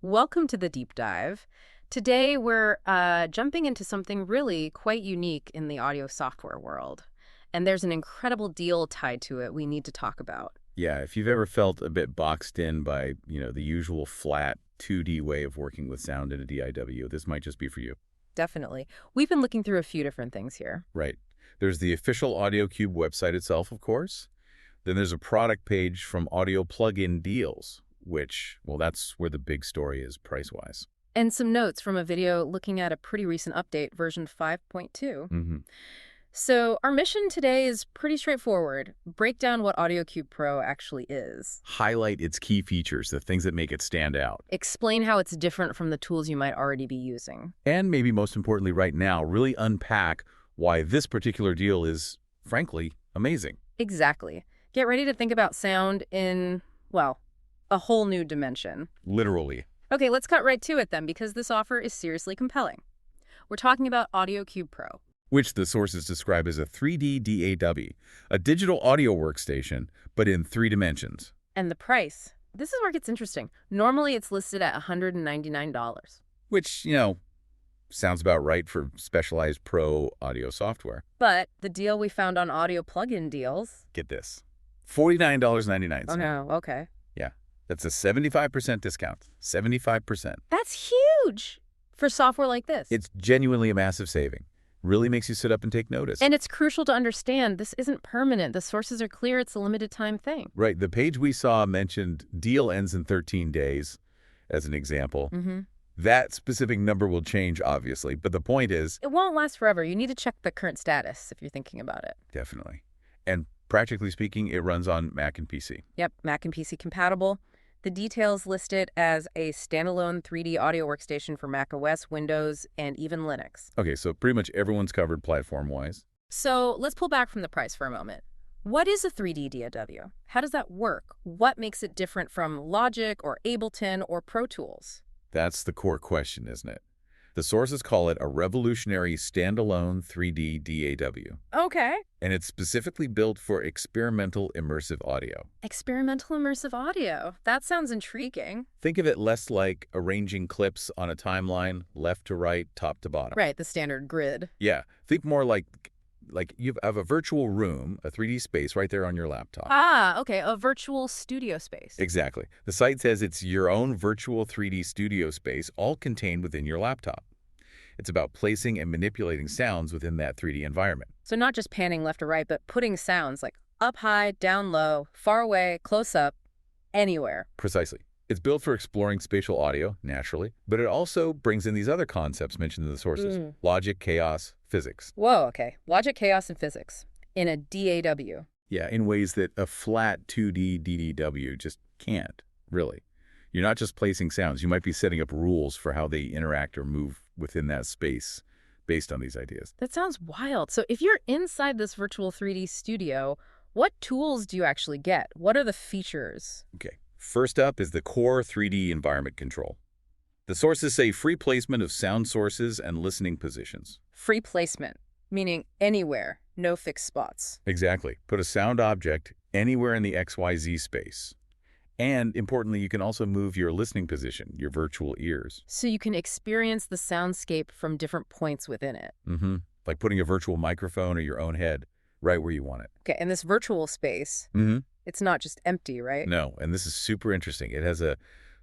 Welcome to the deep dive. Today we're jumping into something really quite unique in the audio software world. And there's an incredible deal tied to it we need to talk about. Yeah, if you've ever felt a bit boxed in by, the usual flat 2D way of working with sound in a DIW, this might just be for you. Definitely. We've been looking through a few different things here. Right. There's the official Audiocube website itself, of course. Then there's a product page from Audio Plugin Deals, which, well, that's where the big story is price-wise. And some notes from a video looking at a pretty recent update, version 5.2. Mm-hmm. So our mission today is pretty straightforward. Break down what Audiocube Pro actually is. Highlight its key features, the things that make it stand out. Explain how it's different from the tools you might already be using. And maybe most importantly right now, really unpack why this particular deal is, frankly, amazing. Exactly. Get ready to think about sound in, well, a whole new dimension. Literally. Okay, let's cut right to it then, because this offer is seriously compelling. We're talking about Audiocube Pro. Which the sources describe as a 3D DAW, a digital audio workstation, but in 3 dimensions. And the price. This is where it gets interesting. Normally it's listed at $199. Which, sounds about right for specialized pro audio software. But the deal we found on Audio Plugin Deals... Get this. $49.99. Oh no, okay. Yeah, that's a 75% discount. 75%. That's huge for software like this. It's genuinely a massive saving. Really makes you sit up and take notice. And it's crucial to understand this isn't permanent. The sources are clear. It's a limited time thing. Right. The page we saw mentioned deal ends in 13 days, as an example. Mm-hmm. That specific number will change, obviously, but the point is... It won't last forever. You need to check the current status if you're thinking about it. Definitely. And practically speaking, it runs on Mac and PC. Yep, Mac and PC compatible. The details listed as a standalone 3D audio workstation for Mac OS, Windows, and even Linux. Okay, so pretty much everyone's covered platform-wise. So let's pull back from the price for a moment. What is a 3D DAW? How does that work? What makes it different from Logic or Ableton or Pro Tools? That's the core question, isn't it? The sources call it a revolutionary standalone 3D DAW. Okay. And it's specifically built for experimental immersive audio. Experimental immersive audio. That sounds intriguing. Think of it less like arranging clips on a timeline, left to right, top to bottom. Right, the standard grid. Yeah. Think more like you have a virtual room, a 3D space right there on your laptop. Ah, okay, a virtual studio space. Exactly. The site says it's your own virtual 3D studio space, all contained within your laptop. It's about placing and manipulating sounds within that 3D environment. So not just panning left or right, but putting sounds like up high, down low, far away, close up, anywhere. Precisely. It's built for exploring spatial audio, naturally, but it also brings in these other concepts mentioned in the sources. Logic, chaos, physics. Whoa, okay. Logic, chaos, and physics in a DAW. Yeah, in ways that a flat 2D DDW just can't, really. You're not just placing sounds. You might be setting up rules for how they interact or move within that space based on these ideas. That sounds wild. So if you're inside this virtual 3D studio, what tools do you actually get? What are the features? Okay. First up is the core 3D environment control. The sources say free placement of sound sources and listening positions. Free placement, meaning anywhere, no fixed spots. Exactly. Put a sound object anywhere in the XYZ space. And importantly, you can also move your listening position, your virtual ears. So you can experience the soundscape from different points within it. Mm-hmm. Like putting a virtual microphone or your own head right where you want it. Okay, and this virtual space, it's not just empty, right? No, and this is super interesting. It has a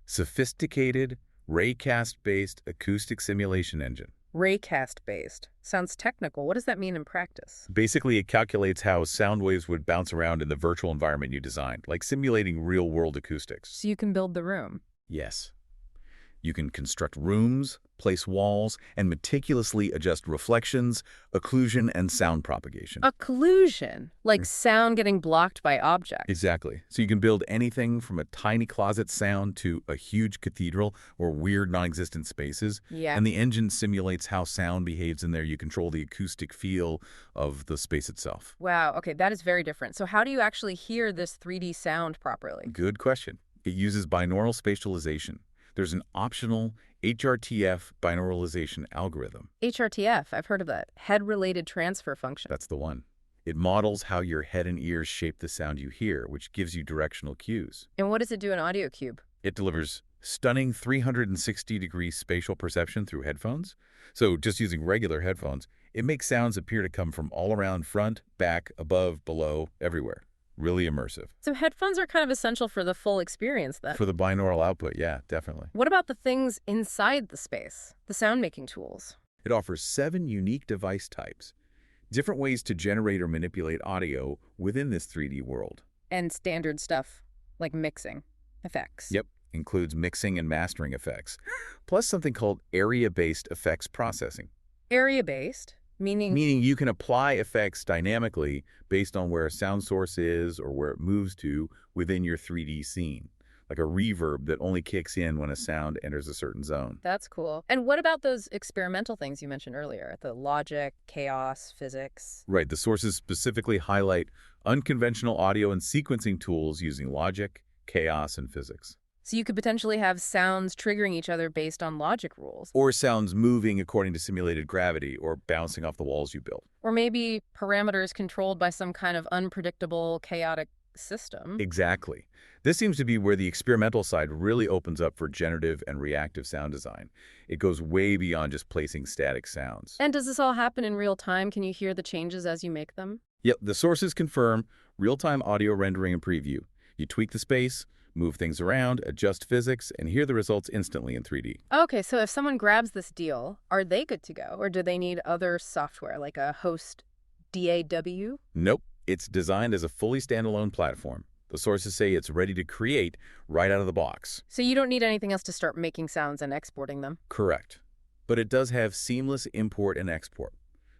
sophisticated raycast-based acoustic simulation engine. Raycast-based. Sounds technical. What does that mean in practice? Basically, it calculates how sound waves would bounce around in the virtual environment you designed, like simulating real-world acoustics. So you can build the room. Yes. You can construct rooms, place walls, and meticulously adjust reflections, occlusion, and sound propagation. Occlusion? Like sound getting blocked by objects. Exactly. So you can build anything from a tiny closet sound to a huge cathedral or weird non-existent spaces. Yeah. And the engine simulates how sound behaves in there. You control the acoustic feel of the space itself. Wow. Okay, that is very different. So how do you actually hear this 3D sound properly? Good question. It uses binaural spatialization. There's an optional HRTF binauralization algorithm. HRTF, I've heard of that. Head-related transfer function. That's the one. It models how your head and ears shape the sound you hear, which gives you directional cues. And what does it do in Audiocube? It delivers Stunning 360-degree spatial perception through headphones. So just using regular headphones, it makes sounds appear to come from all around, front, back, above, below, everywhere. Really immersive. So headphones are kind of essential for the full experience then. For the binaural output, yeah, definitely. What about the things inside the space, the sound-making tools? It offers 7 unique device types, different ways to generate or manipulate audio within this 3D world. And standard stuff, like mixing, effects. Yep, includes mixing and mastering effects, plus something called area-based effects processing. Area-based, meaning? Meaning you can apply effects dynamically based on where a sound source is or where it moves to within your 3D scene, like a reverb that only kicks in when a sound enters a certain zone. That's cool. And what about those experimental things you mentioned earlier? The logic, chaos, physics? Right, the sources specifically highlight unconventional audio and sequencing tools using logic, chaos, and physics. So you could potentially have sounds triggering each other based on logic rules. Or sounds moving according to simulated gravity or bouncing off the walls you built. Or maybe parameters controlled by some kind of unpredictable, chaotic system. Exactly. This seems to be where the experimental side really opens up for generative and reactive sound design. It goes way beyond just placing static sounds. And does this all happen in real time? Can you hear the changes as you make them? Yep, the sources confirm real-time audio rendering and preview. You tweak the space, move things around, adjust physics, and hear the results instantly in 3D. Okay, so if someone grabs this deal, are they good to go? Or do they need other software, like a host DAW? Nope, it's designed as a fully standalone platform. The sources say it's ready to create right out of the box. So you don't need anything else to start making sounds and exporting them? Correct. But it does have seamless import and export,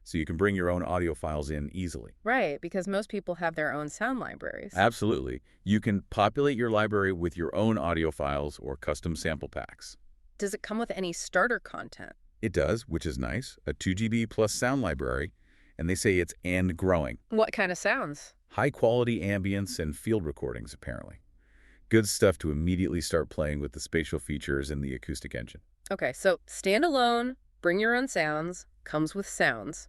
so you can bring your own audio files in easily. Right, because most people have their own sound libraries. Absolutely. You can populate your library with your own audio files or custom sample packs. Does it come with any starter content? It does, which is nice. A 2 GB plus sound library, and they say it's and growing. What kind of sounds? High-quality ambience and field recordings, apparently. Good stuff to immediately start playing with the spatial features in the acoustic engine. Okay, so standalone, bring your own sounds, comes with sounds.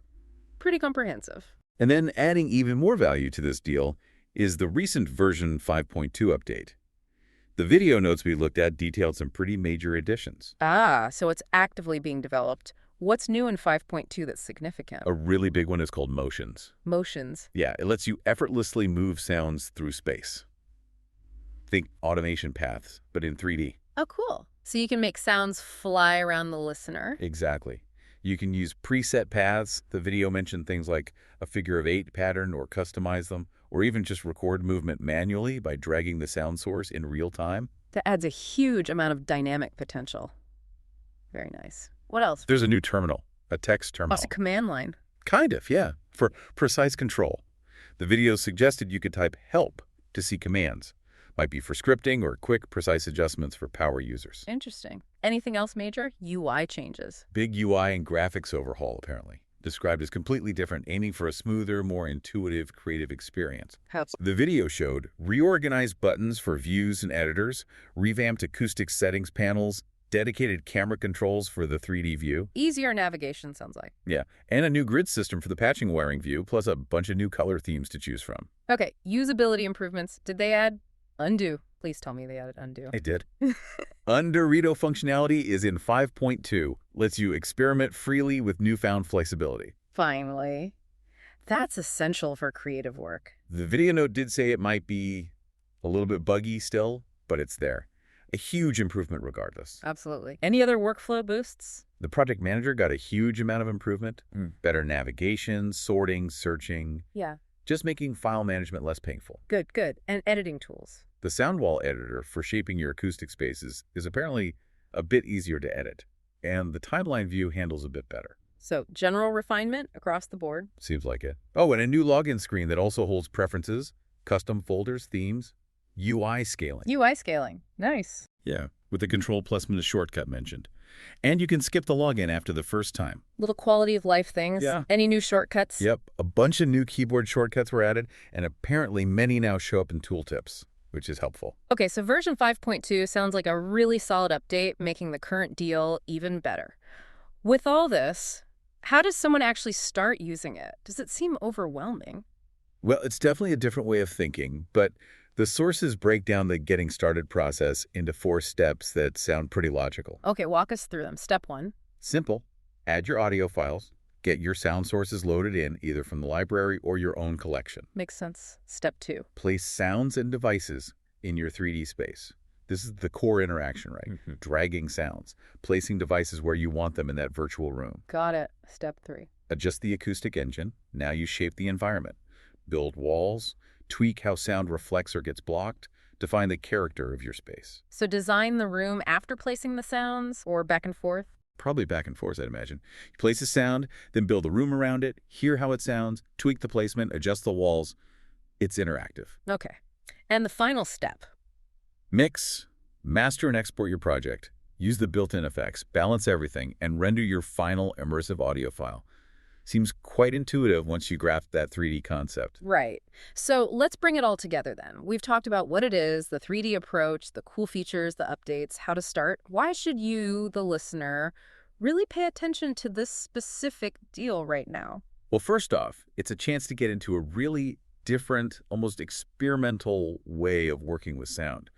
Pretty comprehensive. And then adding even more value to this deal is the recent version 5.2 update. The video notes we looked at detailed some pretty major additions. Ah, so it's actively being developed. What's new in 5.2 that's significant? A really big one is called motions. Motions. Yeah, it lets you effortlessly move sounds through space. Think automation paths, but in 3D. Oh, cool. So you can make sounds fly around the listener. Exactly. You can use preset paths. The video mentioned things like a figure-of-8 pattern or customize them, or even just record movement manually by dragging the sound source in real time. That adds a huge amount of dynamic potential. Very nice. What else? There's a new terminal, a text terminal. Oh, it's a command line. Kind of, yeah, for precise control. The video suggested you could type help to see commands. Might be for scripting or quick, precise adjustments for power users. Interesting. Anything else major? UI changes. Big UI and graphics overhaul, apparently. Described as completely different, aiming for a smoother, more intuitive, creative experience. How? The video showed reorganized buttons for views and editors, revamped acoustic settings panels, dedicated camera controls for the 3D view. Easier navigation, sounds like. Yeah, and a new grid system for the patching wiring view, plus a bunch of new color themes to choose from. Okay, usability improvements. Did they add undo? Please tell me they added undo. It did. Under-redo functionality is in 5.2. Lets you experiment freely with newfound flexibility. Finally. That's essential for creative work. The video note did say it might be a little bit buggy still, but it's there. A huge improvement regardless. Absolutely. Any other workflow boosts? The project manager got a huge amount of improvement. Better navigation, sorting, searching. Yeah. Just making file management less painful. Good, good. And editing tools. The Soundwall editor for shaping your acoustic spaces is apparently a bit easier to edit, and the timeline view handles a bit better. So, general refinement across the board. Seems like it. Oh, and a new login screen that also holds preferences, custom folders, themes, UI scaling. UI scaling. Nice. Yeah, with the Control+- shortcut mentioned. And you can skip the login after the first time. Little quality of life things. Yeah. Any new shortcuts? Yep, a bunch of new keyboard shortcuts were added, and apparently many now show up in tooltips, which is helpful. Okay, so version 5.2 sounds like a really solid update, making the current deal even better. With all this, how does someone actually start using it? Does it seem overwhelming? Well, it's definitely a different way of thinking, but The sources break down the getting started process into 4 steps that sound pretty logical. Okay, walk us through them. Step 1. Simple. Add your audio files. Get your sound sources loaded in, either from the library or your own collection. Makes sense. Step 2. Place sounds and devices in your 3D space. This is the core interaction, right? Dragging sounds, placing devices where you want them in that virtual room. Got it. Step 3. Adjust the acoustic engine. Now you shape the environment. Build walls. Tweak how sound reflects or gets blocked. Define the character of your space. So design the room after placing the sounds, or back and forth? Probably back and forth, I'd imagine. You place a sound, then build a room around it, hear how it sounds, tweak the placement, adjust the walls. It's interactive. Okay. And the final step. Mix, master and export your project. Use the built-in effects, balance everything, and render your final immersive audio file. Seems quite intuitive once you grasp that 3D concept. Right. So let's bring it all together then. We've talked about what it is, the 3D approach, the cool features, the updates, how to start. Why should you, the listener, really pay attention to this specific deal right now? Well, first off, it's a chance to get into a really different, almost experimental way of working with sound.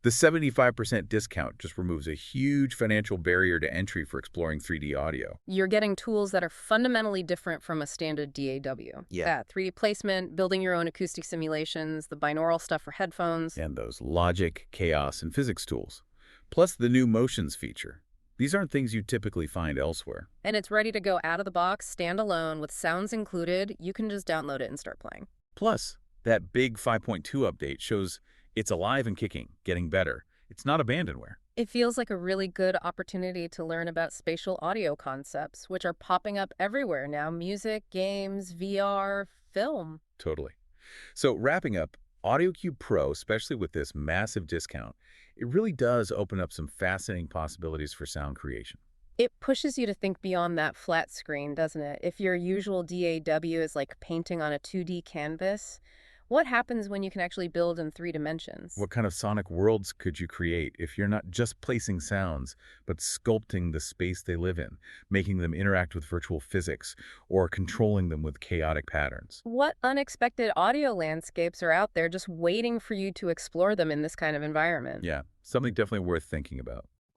The 75% discount just removes a huge financial barrier to entry for exploring 3D audio. You're getting tools that are fundamentally different from a standard DAW. Yeah. That 3D placement, building your own acoustic simulations, the binaural stuff for headphones. And those logic, chaos, and physics tools. Plus the new motions feature. These aren't things you typically find elsewhere. And it's ready to go out of the box, standalone, with sounds included. You can just download it and start playing. Plus, that big 5.2 update shows it's alive and kicking, getting better. It's not abandonware. It feels like a really good opportunity to learn about spatial audio concepts, which are popping up everywhere now. Music, games, VR, film. Totally. So wrapping up, Audiocube Pro, especially with this massive discount, it really does open up some fascinating possibilities for sound creation. It pushes you to think beyond that flat screen, doesn't it? If your usual DAW is like painting on a 2D canvas, what happens when you can actually build in 3 dimensions? What kind of sonic worlds could you create if you're not just placing sounds, but sculpting the space they live in, making them interact with virtual physics, or controlling them with chaotic patterns? What unexpected audio landscapes are out there just waiting for you to explore them in this kind of environment? Yeah, something definitely worth thinking about.